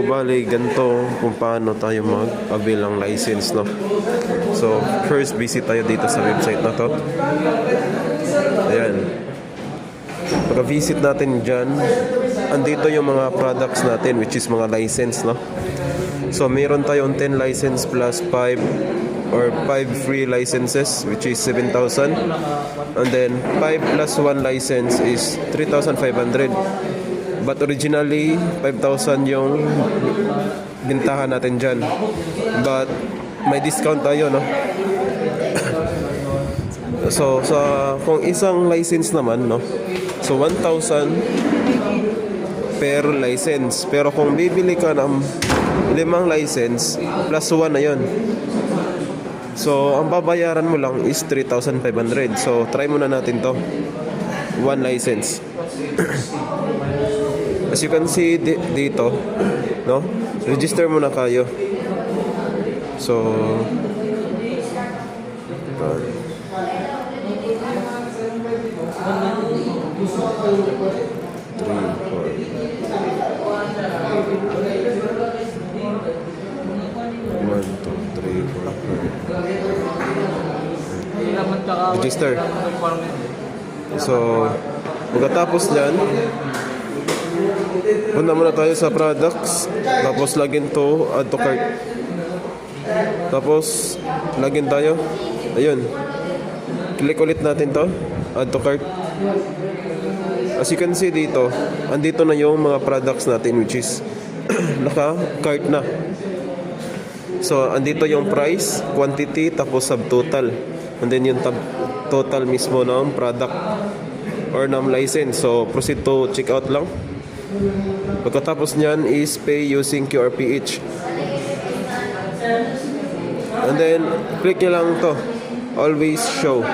bali ganito kung paano tayo mag-avail ng license, no? So first visit tayo dito sa website na to. Ayan, pagka-visit natin dyan, andito yung mga products natin, which is mga license, no? So meron tayong 10 license plus 5 or 5 free licenses, which is 7,000, and then 5 plus 1 license is 3,500. But originally 5,000 yung bintahan natin dyan, but may discount tayo, no? So sa kung isang license naman, no, so 1,000 per license. Pero kung bibili ka ng 5 license plus 1 na yun, so ang babayaran mo lang is 3,500. So try muna natin to, 1 license. As you can see dito, no, register muna kayo. So 1, 2, 3, 4 register. So pagkatapos nyan, punta muna tayo sa products, tapos login to add to cart, tapos login tayo. Ayun, click ulit natin to add to cart. As you can see dito, andito na yung mga products natin, which is naka-cart na. So andito yung price, quantity, tapos subtotal, and then yung total mismo ng product or ng license. So proceed to checkout lang. Pagkatapos nyan is pay using QRPH, and then click nyo lang to always show.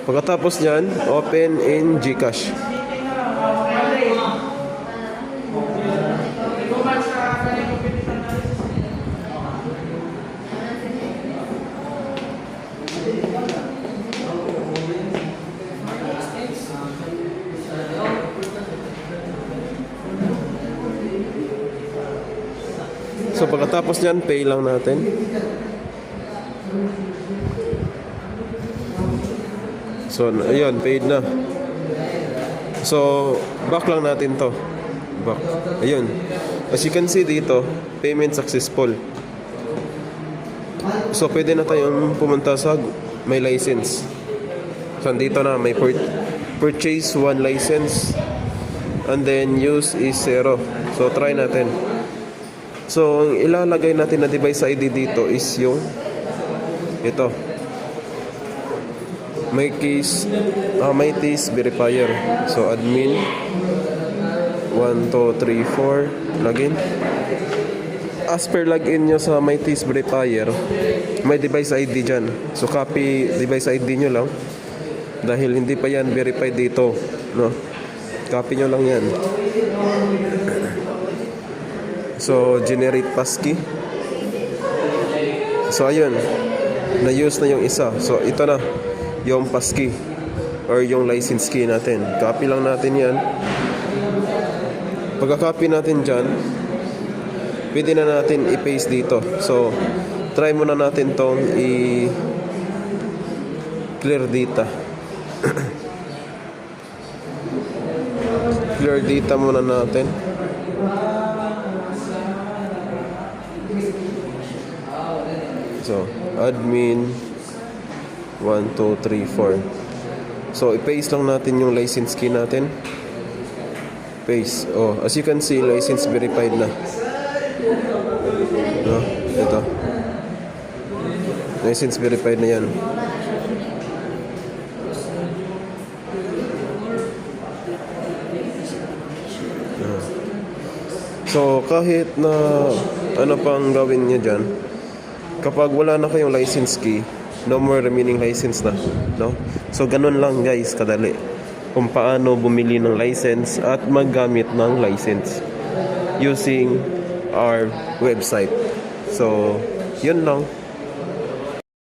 Pagkatapos nyan, open in GCash. So pagkatapos nyan, pay lang natin. So ayun, paid na. So back lang natin to, back. Ayun, as you can see dito, payment successful. So pwede na tayong pumunta sa may license. So dito na may purchase 1 license, and then use is 0. So try natin. So ang ilalagay natin na device ID dito is yung ito, my case verifier. So admin 1, 2, 3, 4 login. As per login nyo sa my case verifier, may device ID dyan. So copy device ID nyo lang, dahil hindi pa yan verified dito, no? Copy nyo lang yan. So generate passkey. So ayun, na-use na yung isa. So ito na yung passkey or yung license key natin. Copy lang natin yan. Pagka-copy natin dyan, pwede na natin i-paste dito. So try muna natin tong i-clear data. Clear data muna natin. So admin 1, 2, 3, 4. So i-paste lang natin yung license key natin. Paste. Oh, as you can see, license verified na. No, ito. License verified na yan. So kahit na ano pang gawin niyo dyan, kapag wala na kayong license key, no more remaining license na, no? So ganun lang guys, kadali kung paano bumili ng license at maggamit ng license using our website. So yun lang.